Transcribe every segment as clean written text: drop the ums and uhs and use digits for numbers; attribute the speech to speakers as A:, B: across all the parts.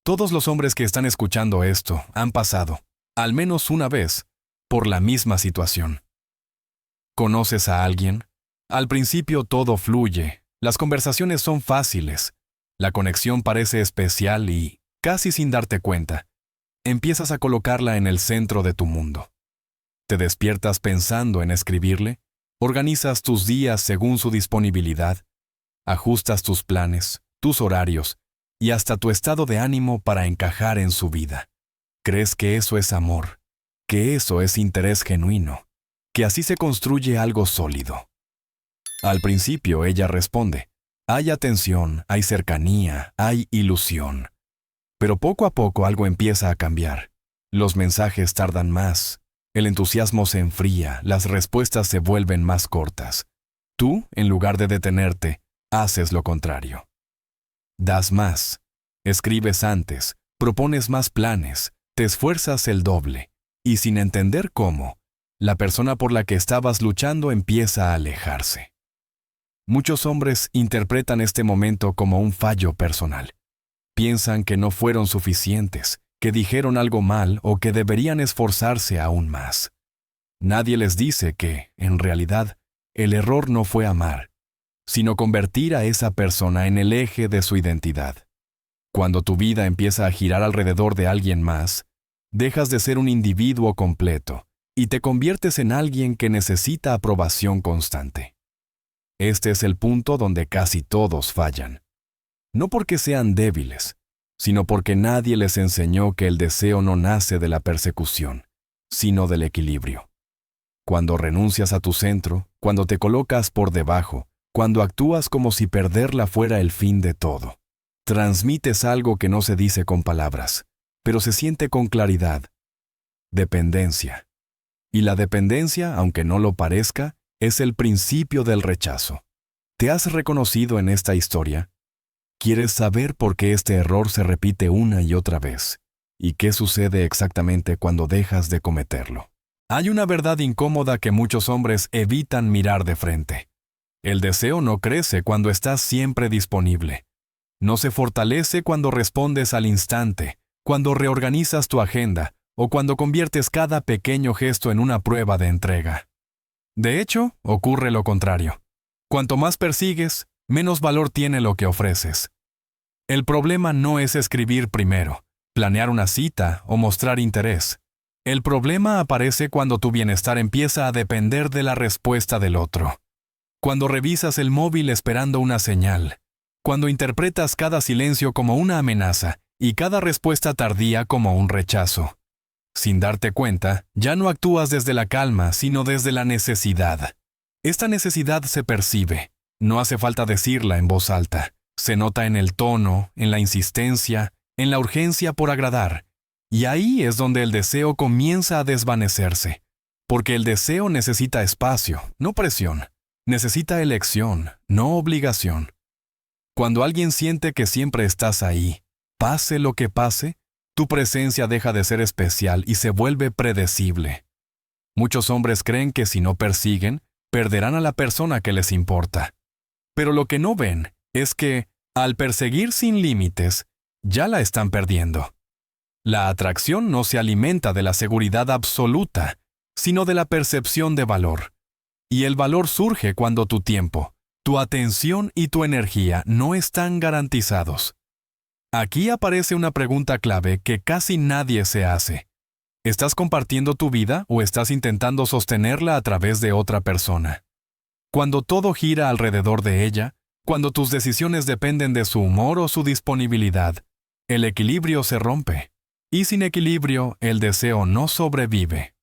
A: Todos los hombres que están escuchando esto han pasado, al menos una vez, por la misma situación. ¿Conoces a alguien? Al principio todo fluye, las conversaciones son fáciles, la conexión parece especial y, casi sin darte cuenta, empiezas a colocarla en el centro de tu mundo. Te despiertas pensando en escribirle, organizas tus días según su disponibilidad, ajustas tus planes, tus horarios y hasta tu estado de ánimo para encajar en su vida. Crees que eso es amor, que eso es interés genuino, que así se construye algo sólido. Al principio ella responde, hay atención, hay cercanía, hay ilusión. Pero poco a poco algo empieza a cambiar. Los mensajes tardan más, el entusiasmo se enfría, las respuestas se vuelven más cortas. Tú, en lugar de detenerte, haces lo contrario. Das más, escribes antes, propones más planes, te esfuerzas el doble, y sin entender cómo, la persona por la que estabas luchando empieza a alejarse. Muchos hombres interpretan este momento como un fallo personal. Piensan que no fueron suficientes, que dijeron algo mal o que deberían esforzarse aún más. Nadie les dice que, en realidad, el error no fue amar, sino convertir a esa persona en el eje de su identidad. Cuando tu vida empieza a girar alrededor de alguien más, dejas de ser un individuo completo y te conviertes en alguien que necesita aprobación constante. Este es el punto donde casi todos fallan. No porque sean débiles, sino porque nadie les enseñó que el deseo no nace de la persecución, sino del equilibrio. Cuando renuncias a tu centro, cuando te colocas por debajo, cuando actúas como si perderla fuera el fin de todo, transmites algo que no se dice con palabras, pero se siente con claridad. Dependencia. Y la dependencia, aunque no lo parezca, es el principio del rechazo. ¿Te has reconocido en esta historia? ¿Quieres saber por qué este error se repite una y otra vez? ¿Y qué sucede exactamente cuando dejas de cometerlo? Hay una verdad incómoda que muchos hombres evitan mirar de frente. El deseo no crece cuando estás siempre disponible. No se fortalece cuando respondes al instante, cuando reorganizas tu agenda o cuando conviertes cada pequeño gesto en una prueba de entrega. De hecho, ocurre lo contrario. Cuanto más persigues, menos valor tiene lo que ofreces. El problema no es escribir primero, planear una cita o mostrar interés. El problema aparece cuando tu bienestar empieza a depender de la respuesta del otro. Cuando revisas el móvil esperando una señal. Cuando interpretas cada silencio como una amenaza y cada respuesta tardía como un rechazo. Sin darte cuenta, ya no actúas desde la calma, sino desde la necesidad. Esta necesidad se percibe. No hace falta decirla en voz alta. Se nota en el tono, en la insistencia, en la urgencia por agradar. Y ahí es donde el deseo comienza a desvanecerse. Porque el deseo necesita espacio, no presión. Necesita elección, no obligación. Cuando alguien siente que siempre estás ahí, pase lo que pase, tu presencia deja de ser especial y se vuelve predecible. Muchos hombres creen que si no persiguen, perderán a la persona que les importa. Pero lo que no ven es que, al perseguir sin límites, ya la están perdiendo. La atracción no se alimenta de la seguridad absoluta, sino de la percepción de valor. Y el valor surge cuando tu tiempo, tu atención y tu energía no están garantizados. Aquí aparece una pregunta clave que casi nadie se hace. ¿Estás compartiendo tu vida o estás intentando sostenerla a través de otra persona? Cuando todo gira alrededor de ella, cuando tus decisiones dependen de su humor o su disponibilidad, el equilibrio se rompe. Y sin equilibrio, el deseo no sobrevive.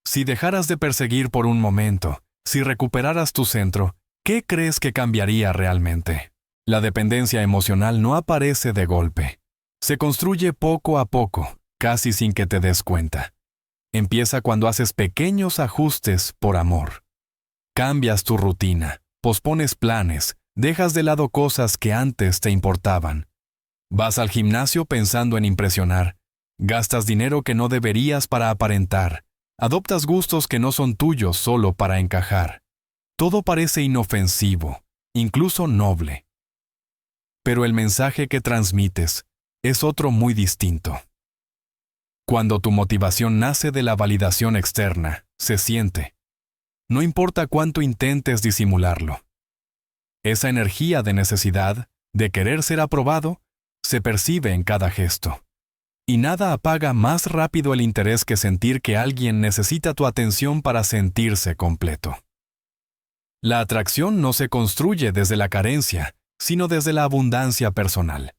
A: Si dejaras de perseguir por un momento, si recuperaras tu centro, ¿qué crees que cambiaría realmente? La dependencia emocional no aparece de golpe. Se construye poco a poco, casi sin que te des cuenta. Empieza cuando haces pequeños ajustes por amor. Cambias tu rutina, pospones planes, dejas de lado cosas que antes te importaban. Vas al gimnasio pensando en impresionar. Gastas dinero que no deberías para aparentar. Adoptas gustos que no son tuyos solo para encajar. Todo parece inofensivo, incluso noble. Pero el mensaje que transmites, es otro muy distinto. Cuando tu motivación nace de la validación externa, se siente. No importa cuánto intentes disimularlo. Esa energía de necesidad, de querer ser aprobado, se percibe en cada gesto. Y nada apaga más rápido el interés que sentir que alguien necesita tu atención para sentirse completo. La atracción no se construye desde la carencia, sino desde la abundancia personal.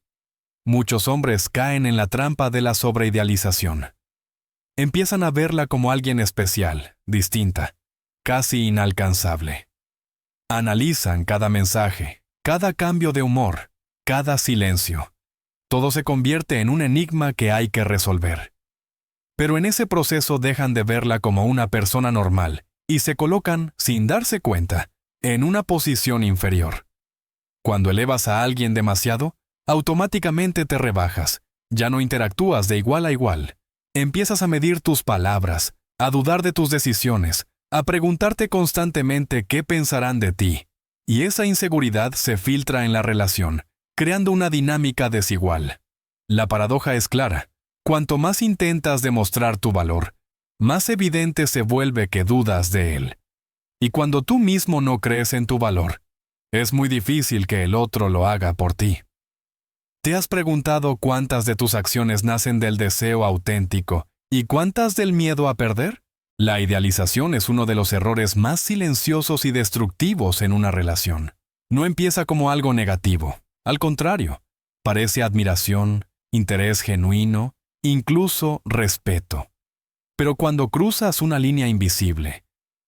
A: Muchos hombres caen en la trampa de la sobreidealización. Empiezan a verla como alguien especial, distinta, casi inalcanzable. Analizan cada mensaje, cada cambio de humor, cada silencio. Todo se convierte en un enigma que hay que resolver. Pero en ese proceso dejan de verla como una persona normal y se colocan, sin darse cuenta, en una posición inferior. Cuando elevas a alguien demasiado, automáticamente te rebajas, ya no interactúas de igual a igual. Empiezas a medir tus palabras, a dudar de tus decisiones, a preguntarte constantemente qué pensarán de ti. Y esa inseguridad se filtra en la relación, creando una dinámica desigual. La paradoja es clara. Cuanto más intentas demostrar tu valor, más evidente se vuelve que dudas de él. Y cuando tú mismo no crees en tu valor, es muy difícil que el otro lo haga por ti. ¿Te has preguntado cuántas de tus acciones nacen del deseo auténtico y cuántas del miedo a perder? La idealización es uno de los errores más silenciosos y destructivos en una relación. No empieza como algo negativo. Al contrario, parece admiración, interés genuino, incluso respeto. Pero cuando cruzas una línea invisible,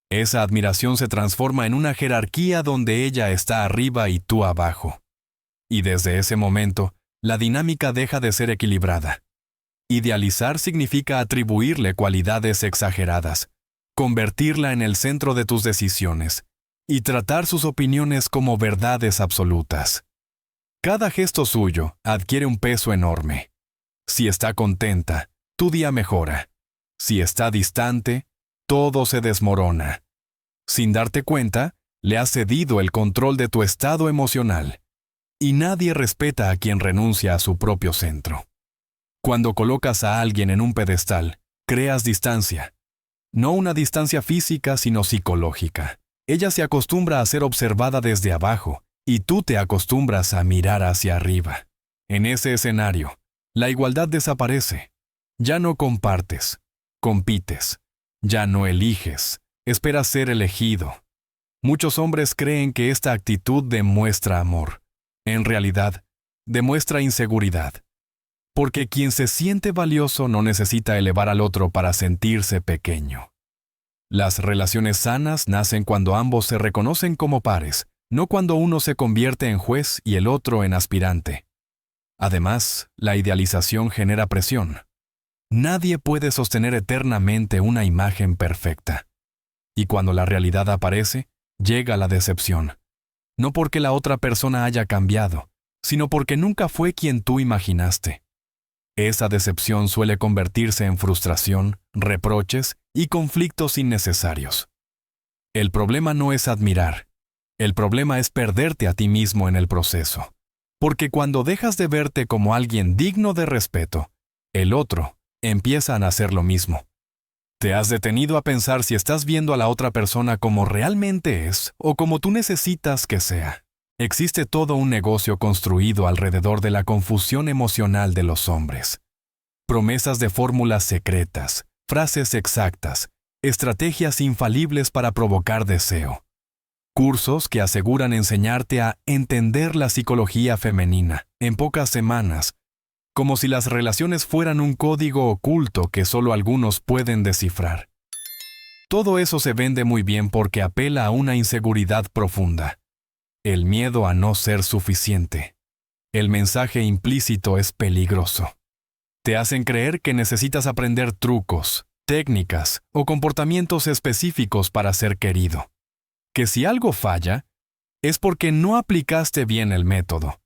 A: esa admiración se transforma en una jerarquía donde ella está arriba y tú abajo. Y desde ese momento, la dinámica deja de ser equilibrada. Idealizar significa atribuirle cualidades exageradas, convertirla en el centro de tus decisiones y tratar sus opiniones como verdades absolutas. Cada gesto suyo adquiere un peso enorme. Si está contenta, tu día mejora. Si está distante, todo se desmorona. Sin darte cuenta, le has cedido el control de tu estado emocional. Y nadie respeta a quien renuncia a su propio centro. Cuando colocas a alguien en un pedestal, creas distancia. No una distancia física, sino psicológica. Ella se acostumbra a ser observada desde abajo, y tú te acostumbras a mirar hacia arriba. En ese escenario, la igualdad desaparece. Ya no compartes, compites. Ya no eliges, esperas ser elegido. Muchos hombres creen que esta actitud demuestra amor. En realidad, demuestra inseguridad. Porque quien se siente valioso no necesita elevar al otro para sentirse pequeño. Las relaciones sanas nacen cuando ambos se reconocen como pares, no cuando uno se convierte en juez y el otro en aspirante. Además, la idealización genera presión. Nadie puede sostener eternamente una imagen perfecta. Y cuando la realidad aparece, llega la decepción. No porque la otra persona haya cambiado, sino porque nunca fue quien tú imaginaste. Esa decepción suele convertirse en frustración, reproches y conflictos innecesarios. El problema no es admirar. El problema es perderte a ti mismo en el proceso. Porque cuando dejas de verte como alguien digno de respeto, el otro empieza a hacer lo mismo. ¿Te has detenido a pensar si estás viendo a la otra persona como realmente es o como tú necesitas que sea? Existe todo un negocio construido alrededor de la confusión emocional de los hombres. Promesas de fórmulas secretas, frases exactas, estrategias infalibles para provocar deseo. Cursos que aseguran enseñarte a entender la psicología femenina en pocas semanas, como si las relaciones fueran un código oculto que solo algunos pueden descifrar. Todo eso se vende muy bien porque apela a una inseguridad profunda. El miedo a no ser suficiente. El mensaje implícito es peligroso. Te hacen creer que necesitas aprender trucos, técnicas o comportamientos específicos para ser querido. Que si algo falla, es porque no aplicaste bien el método.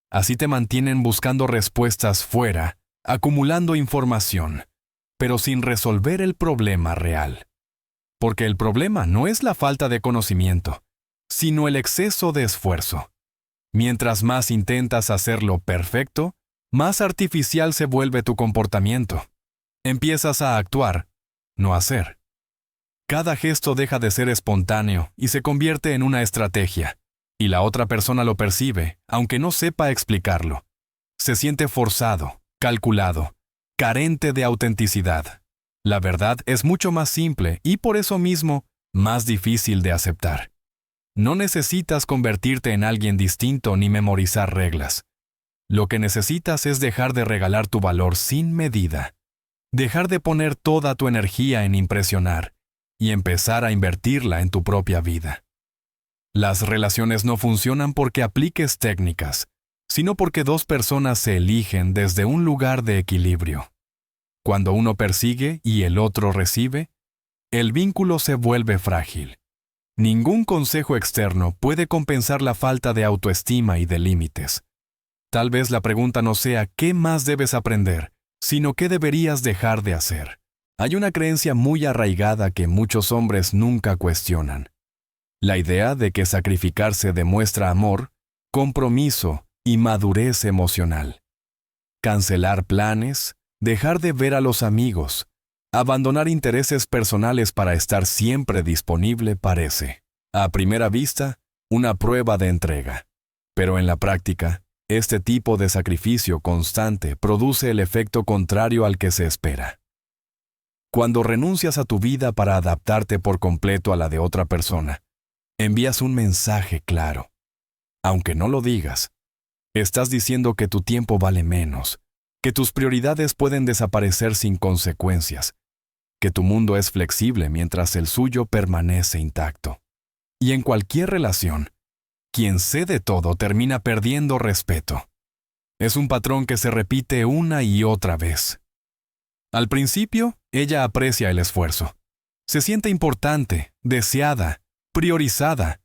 A: Así te mantienen buscando respuestas fuera, acumulando información, pero sin resolver el problema real. Porque el problema no es la falta de conocimiento, sino el exceso de esfuerzo. Mientras más intentas hacerlo perfecto, más artificial se vuelve tu comportamiento. Empiezas a actuar, no hacer. Cada gesto deja de ser espontáneo y se convierte en una estrategia, y la otra persona lo percibe, aunque no sepa explicarlo. Se siente forzado, calculado, carente de autenticidad. La verdad es mucho más simple y por eso mismo más difícil de aceptar. No necesitas convertirte en alguien distinto ni memorizar reglas. Lo que necesitas es dejar de regalar tu valor sin medida, dejar de poner toda tu energía en impresionar y empezar a invertirla en tu propia vida. Las relaciones no funcionan porque apliques técnicas, sino porque dos personas se eligen desde un lugar de equilibrio. Cuando uno persigue y el otro recibe, el vínculo se vuelve frágil. Ningún consejo externo puede compensar la falta de autoestima y de límites. Tal vez la pregunta no sea ¿qué más debes aprender?, sino ¿qué deberías dejar de hacer? Hay una creencia muy arraigada que muchos hombres nunca cuestionan. La idea de que sacrificarse demuestra amor, compromiso y madurez emocional. Cancelar planes, dejar de ver a los amigos, abandonar intereses personales para estar siempre disponible parece, a primera vista, una prueba de entrega. Pero en la práctica, este tipo de sacrificio constante produce el efecto contrario al que se espera. Cuando renuncias a tu vida para adaptarte por completo a la de otra persona, envías un mensaje claro. Aunque no lo digas, estás diciendo que tu tiempo vale menos, que tus prioridades pueden desaparecer sin consecuencias, que tu mundo es flexible mientras el suyo permanece intacto. Y en cualquier relación, quien cede todo termina perdiendo respeto. Es un patrón que se repite una y otra vez. Al principio, ella aprecia el esfuerzo. Se siente importante, deseada, priorizada.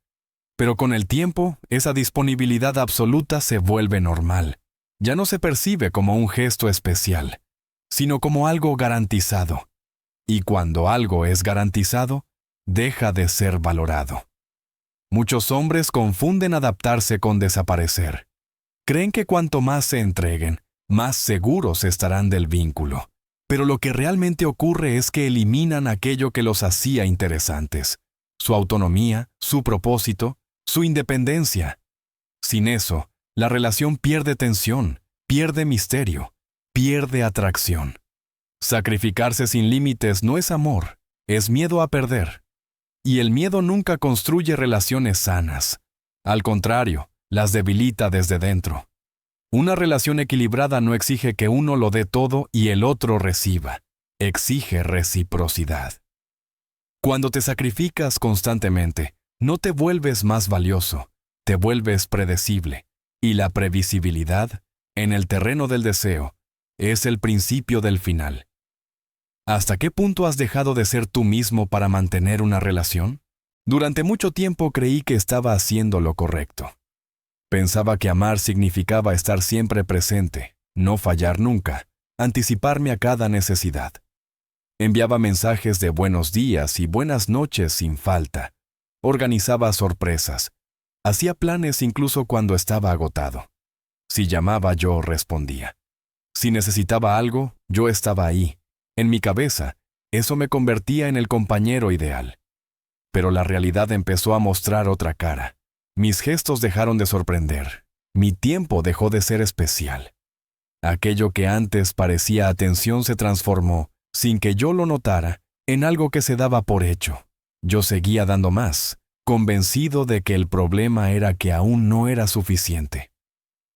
A: Pero con el tiempo, esa disponibilidad absoluta se vuelve normal. Ya no se percibe como un gesto especial, sino como algo garantizado. Y cuando algo es garantizado, deja de ser valorado. Muchos hombres confunden adaptarse con desaparecer. Creen que cuanto más se entreguen, más seguros estarán del vínculo. Pero lo que realmente ocurre es que eliminan aquello que los hacía interesantes. Su autonomía, su propósito, su independencia. Sin eso, la relación pierde tensión, pierde misterio, pierde atracción. Sacrificarse sin límites no es amor, es miedo a perder. Y el miedo nunca construye relaciones sanas. Al contrario, las debilita desde dentro. Una relación equilibrada no exige que uno lo dé todo y el otro reciba. Exige reciprocidad. Cuando te sacrificas constantemente, no te vuelves más valioso, te vuelves predecible. Y la previsibilidad, en el terreno del deseo, es el principio del final. ¿Hasta qué punto has dejado de ser tú mismo para mantener una relación? Durante mucho tiempo creí que estaba haciendo lo correcto. Pensaba que amar significaba estar siempre presente, no fallar nunca, anticiparme a cada necesidad. Enviaba mensajes de buenos días y buenas noches sin falta. Organizaba sorpresas. Hacía planes incluso cuando estaba agotado. Si llamaba, yo respondía. Si necesitaba algo, yo estaba ahí. En mi cabeza, eso me convertía en el compañero ideal. Pero la realidad empezó a mostrar otra cara. Mis gestos dejaron de sorprender. Mi tiempo dejó de ser especial. Aquello que antes parecía atención se transformó, sin que yo lo notara, en algo que se daba por hecho. Yo seguía dando más, convencido de que el problema era que aún no era suficiente.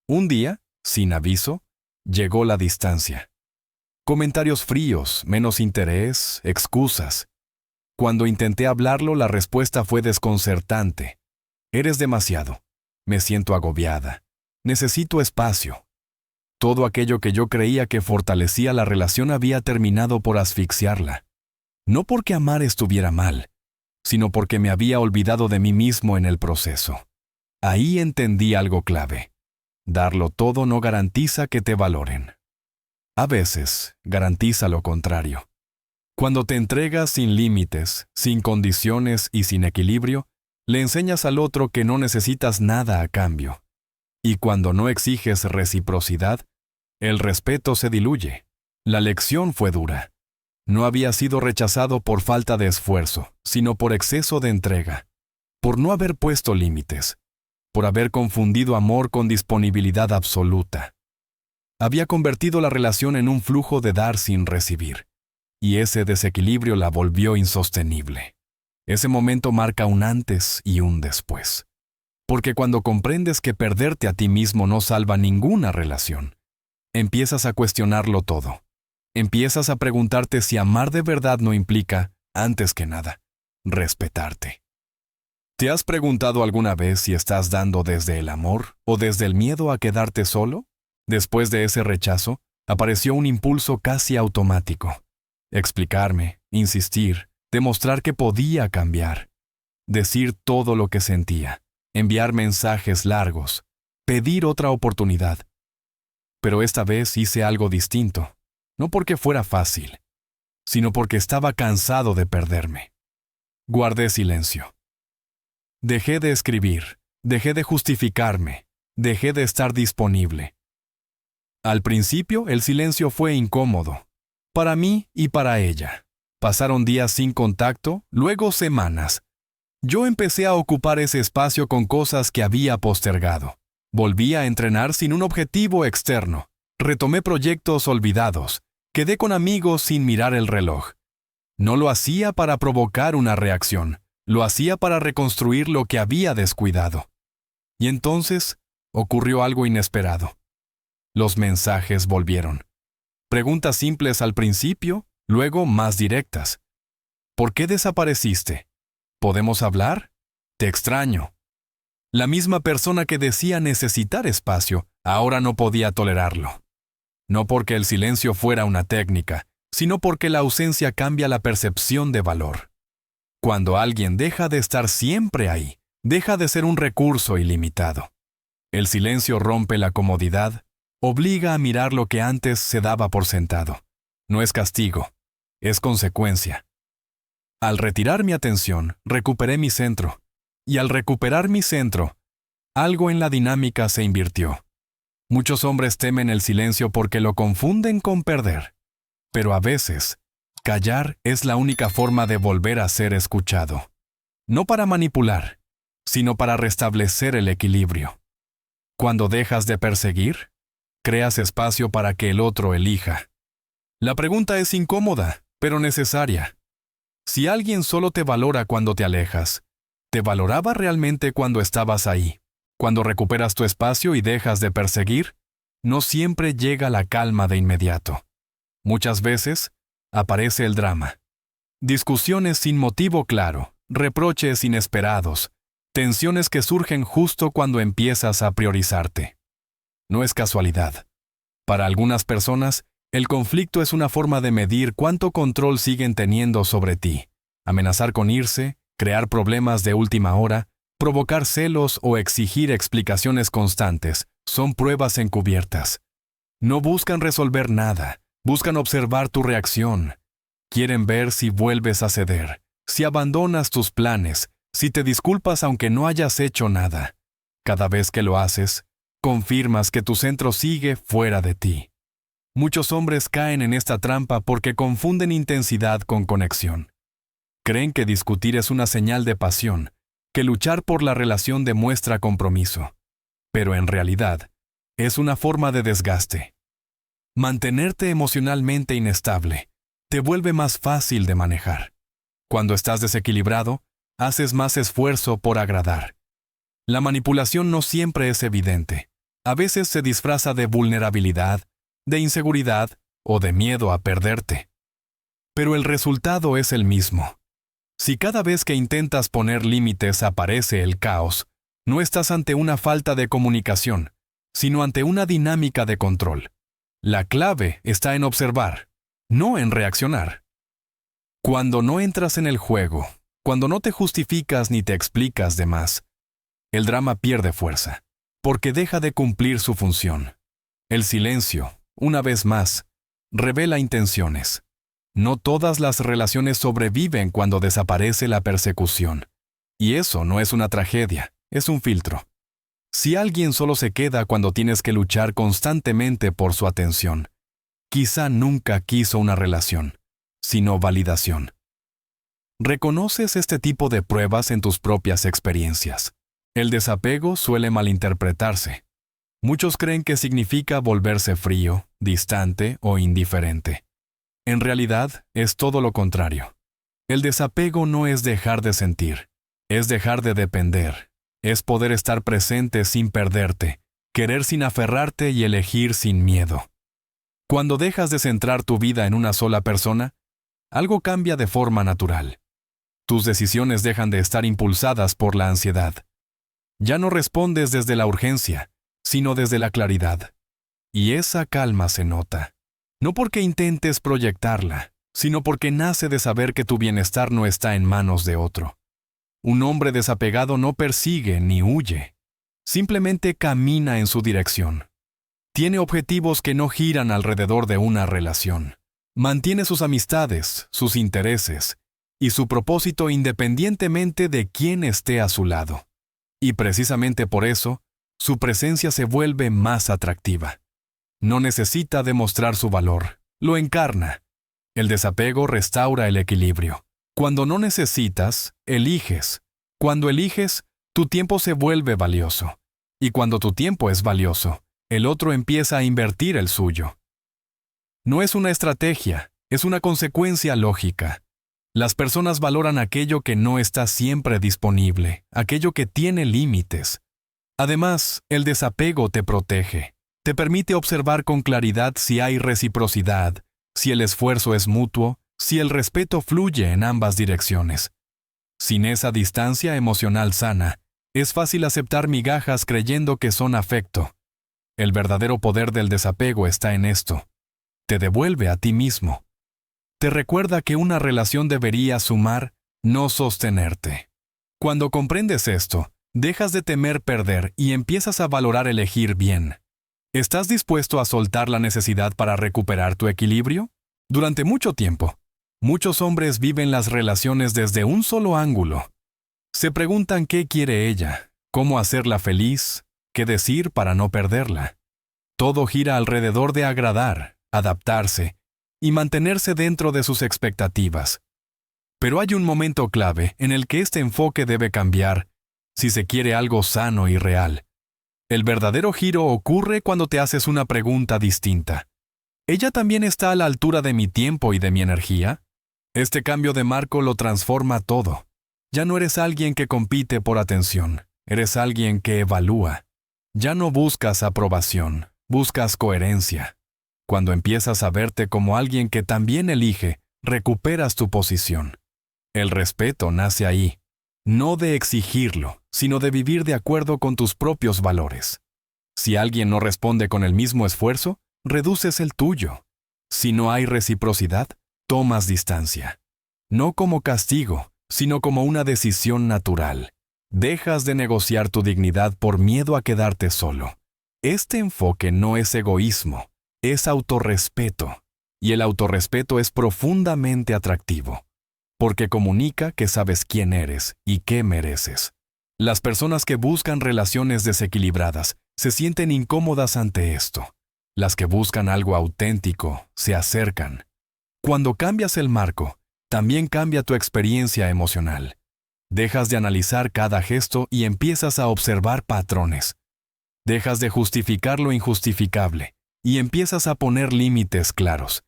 A: Un día, sin aviso, llegó la distancia. Comentarios fríos, menos interés, excusas. Cuando intenté hablarlo, la respuesta fue desconcertante. Eres demasiado. Me siento agobiada. Necesito espacio. Todo aquello que yo creía que fortalecía la relación había terminado por asfixiarla. No porque amar estuviera mal, sino porque me había olvidado de mí mismo en el proceso. Ahí entendí algo clave. Darlo todo no garantiza que te valoren. A veces, garantiza lo contrario. Cuando te entregas sin límites, sin condiciones y sin equilibrio, le enseñas al otro que no necesitas nada a cambio. Y cuando no exiges reciprocidad, El respeto se diluye. La lección fue dura. No había sido rechazado por falta de esfuerzo, sino por exceso de entrega, por no haber puesto límites, por haber confundido amor con disponibilidad absoluta. Había convertido la relación en un flujo de dar sin recibir, y ese desequilibrio la volvió insostenible. Ese momento marca un antes y un después. Porque cuando comprendes que perderte a ti mismo no salva ninguna relación, empiezas a cuestionarlo todo. Empiezas a preguntarte si amar de verdad no implica, antes que nada, respetarte. ¿Te has preguntado alguna vez si estás dando desde el amor o desde el miedo a quedarte solo? Después de ese rechazo, apareció un impulso casi automático. Explicarme, insistir, demostrar que podía cambiar, decir todo lo que sentía, enviar mensajes largos, pedir otra oportunidad. Pero esta vez hice algo distinto. No porque fuera fácil, sino porque estaba cansado de perderme. Guardé silencio. Dejé de escribir, dejé de justificarme, dejé de estar disponible. Al principio, el silencio fue incómodo, para mí y para ella. Pasaron días sin contacto, luego semanas. Yo empecé a ocupar ese espacio con cosas que había postergado. Volví a entrenar sin un objetivo externo. Retomé proyectos olvidados. Quedé con amigos sin mirar el reloj. No lo hacía para provocar una reacción, lo hacía para reconstruir lo que había descuidado. Y entonces ocurrió algo inesperado. Los mensajes volvieron. Preguntas simples al principio, luego más directas. ¿Por qué desapareciste? ¿Podemos hablar? Te extraño. La misma persona que decía necesitar espacio, ahora no podía tolerarlo. No porque el silencio fuera una técnica, sino porque la ausencia cambia la percepción de valor. Cuando alguien deja de estar siempre ahí, deja de ser un recurso ilimitado. El silencio rompe la comodidad, obliga a mirar lo que antes se daba por sentado. No es castigo, es consecuencia. Al retirar mi atención, recuperé mi centro. Y al recuperar mi centro, algo en la dinámica se invirtió. Muchos hombres temen el silencio porque lo confunden con perder. Pero a veces, callar es la única forma de volver a ser escuchado. No para manipular, sino para restablecer el equilibrio. Cuando dejas de perseguir, creas espacio para que el otro elija. La pregunta es incómoda, pero necesaria. Si alguien solo te valora cuando te alejas, ¿te valoraba realmente cuando estabas ahí? Cuando recuperas tu espacio y dejas de perseguir, no siempre llega la calma de inmediato. Muchas veces, aparece el drama. Discusiones sin motivo claro, reproches inesperados, tensiones que surgen justo cuando empiezas a priorizarte. No es casualidad. Para algunas personas, el conflicto es una forma de medir cuánto control siguen teniendo sobre ti. Amenazar con irse, crear problemas de última hora, provocar celos o exigir explicaciones constantes son pruebas encubiertas. No buscan resolver nada, buscan observar tu reacción. Quieren ver si vuelves a ceder, si abandonas tus planes, si te disculpas aunque no hayas hecho nada. Cada vez que lo haces, confirmas que tu centro sigue fuera de ti. Muchos hombres caen en esta trampa porque confunden intensidad con conexión. Creen que discutir es una señal de pasión, que luchar por la relación demuestra compromiso. Pero en realidad, es una forma de desgaste. Mantenerte emocionalmente inestable te vuelve más fácil de manejar. Cuando estás desequilibrado, haces más esfuerzo por agradar. La manipulación no siempre es evidente. A veces se disfraza de vulnerabilidad, de inseguridad o de miedo a perderte. Pero el resultado es el mismo. Si cada vez que intentas poner límites aparece el caos, no estás ante una falta de comunicación, sino ante una dinámica de control. La clave está en observar, no en reaccionar. Cuando no entras en el juego, cuando no te justificas ni te explicas de más, el drama pierde fuerza, porque deja de cumplir su función. El silencio, una vez más, revela intenciones. No todas las relaciones sobreviven cuando desaparece la persecución. Y eso no es una tragedia, es un filtro. Si alguien solo se queda cuando tienes que luchar constantemente por su atención, quizá nunca quiso una relación, sino validación. ¿Reconoces este tipo de pruebas en tus propias experiencias? El desapego suele malinterpretarse. Muchos creen que significa volverse frío, distante o indiferente. En realidad, es todo lo contrario. El desapego no es dejar de sentir, es dejar de depender, es poder estar presente sin perderte, querer sin aferrarte y elegir sin miedo. Cuando dejas de centrar tu vida en una sola persona, algo cambia de forma natural. Tus decisiones dejan de estar impulsadas por la ansiedad. Ya no respondes desde la urgencia, sino desde la claridad. Y esa calma se nota. No porque intentes proyectarla, sino porque nace de saber que tu bienestar no está en manos de otro. Un hombre desapegado no persigue ni huye. Simplemente camina en su dirección. Tiene objetivos que no giran alrededor de una relación. Mantiene sus amistades, sus intereses y su propósito independientemente de quién esté a su lado. Y precisamente por eso, su presencia se vuelve más atractiva. No necesita demostrar su valor, lo encarna. El desapego restaura el equilibrio. Cuando no necesitas, eliges. Cuando eliges, tu tiempo se vuelve valioso. Y cuando tu tiempo es valioso, el otro empieza a invertir el suyo. No es una estrategia, es una consecuencia lógica. Las personas valoran aquello que no está siempre disponible, aquello que tiene límites. Además, el desapego te protege. Te permite observar con claridad si hay reciprocidad, si el esfuerzo es mutuo, si el respeto fluye en ambas direcciones. Sin esa distancia emocional sana, es fácil aceptar migajas creyendo que son afecto. El verdadero poder del desapego está en esto. Te devuelve a ti mismo. Te recuerda que una relación debería sumar, no sostenerte. Cuando comprendes esto, dejas de temer perder y empiezas a valorar elegir bien. ¿Estás dispuesto a soltar la necesidad para recuperar tu equilibrio? Durante mucho tiempo, muchos hombres viven las relaciones desde un solo ángulo. Se preguntan qué quiere ella, cómo hacerla feliz, qué decir para no perderla. Todo gira alrededor de agradar, adaptarse y mantenerse dentro de sus expectativas. Pero hay un momento clave en el que este enfoque debe cambiar si se quiere algo sano y real. El verdadero giro ocurre cuando te haces una pregunta distinta. ¿Ella también está a la altura de mi tiempo y de mi energía? Este cambio de marco lo transforma todo. Ya no eres alguien que compite por atención, eres alguien que evalúa. Ya no buscas aprobación, buscas coherencia. Cuando empiezas a verte como alguien que también elige, recuperas tu posición. El respeto nace ahí, no de exigirlo, sino de vivir de acuerdo con tus propios valores. Si alguien no responde con el mismo esfuerzo, reduces el tuyo. Si no hay reciprocidad, tomas distancia. No como castigo, sino como una decisión natural. Dejas de negociar tu dignidad por miedo a quedarte solo. Este enfoque no es egoísmo, es autorrespeto. Y el autorrespeto es profundamente atractivo, porque comunica que sabes quién eres y qué mereces. Las personas que buscan relaciones desequilibradas se sienten incómodas ante esto. Las que buscan algo auténtico se acercan. Cuando cambias el marco, también cambia tu experiencia emocional. Dejas de analizar cada gesto y empiezas a observar patrones. Dejas de justificar lo injustificable y empiezas a poner límites claros.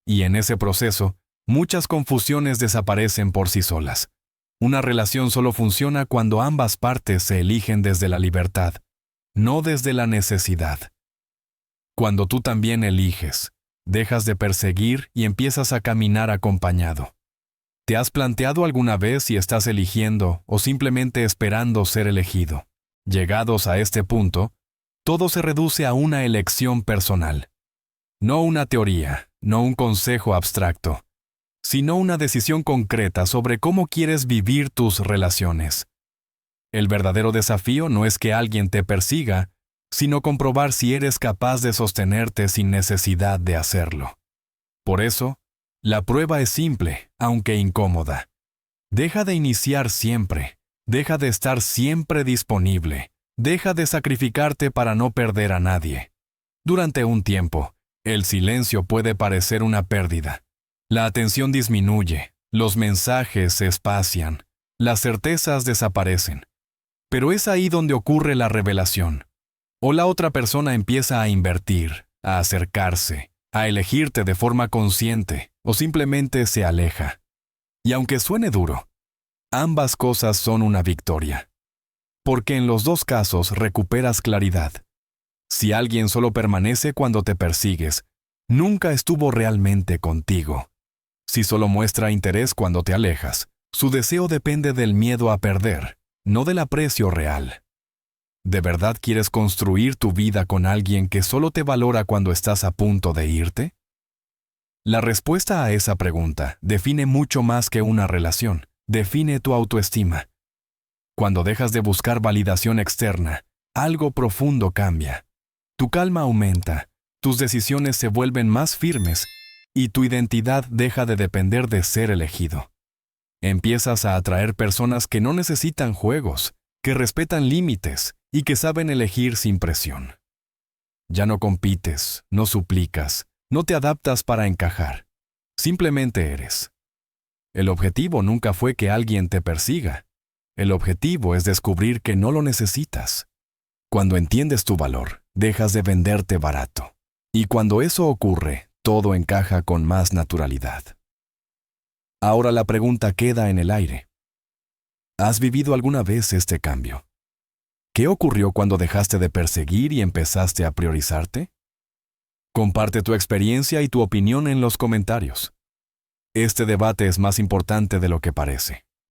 A: Y en ese proceso, muchas confusiones desaparecen por sí solas. Una relación solo funciona cuando ambas partes se eligen desde la libertad, no desde la necesidad. Cuando tú también eliges, dejas de perseguir y empiezas a caminar acompañado. ¿Te has planteado alguna vez si estás eligiendo o simplemente esperando ser elegido? Llegados a este punto, todo se reduce a una elección personal. No una teoría, no un consejo abstracto, sino una decisión concreta sobre cómo quieres vivir tus relaciones. El verdadero desafío no es que alguien te persiga, sino comprobar si eres capaz de sostenerte sin necesidad de hacerlo. Por eso, la prueba es simple, aunque incómoda. Deja de iniciar siempre, deja de estar siempre disponible, Deja de sacrificarte para no perder a nadie. Durante un tiempo, el silencio puede parecer una pérdida. La atención disminuye, los mensajes se espacian, las certezas desaparecen. Pero es ahí donde ocurre la revelación. O la otra persona empieza a invertir, a acercarse, a elegirte de forma consciente, o simplemente se aleja. Y aunque suene duro, ambas cosas son una victoria. Porque en los dos casos recuperas claridad. Si alguien solo permanece cuando te persigues, nunca estuvo realmente contigo. Si solo muestra interés cuando te alejas, su deseo depende del miedo a perder, no del aprecio real. ¿De verdad quieres construir tu vida con alguien que solo te valora cuando estás a punto de irte? La respuesta a esa pregunta define mucho más que una relación, define tu autoestima. Cuando dejas de buscar validación externa, algo profundo cambia. Tu calma aumenta, tus decisiones se vuelven más firmes y tu identidad deja de depender de ser elegido. Empiezas a atraer personas que no necesitan juegos, que respetan límites y que saben elegir sin presión. Ya no compites, no suplicas, no te adaptas para encajar. Simplemente eres. El objetivo nunca fue que alguien te persiga. El objetivo es descubrir que no lo necesitas. Cuando entiendes tu valor, dejas de venderte barato. Y cuando eso ocurre, todo encaja con más naturalidad. Ahora la pregunta queda en el aire. ¿Has vivido alguna vez este cambio? ¿Qué ocurrió cuando dejaste de perseguir y empezaste a priorizarte? Comparte tu experiencia y tu opinión en los comentarios. Este debate es más importante de lo que parece.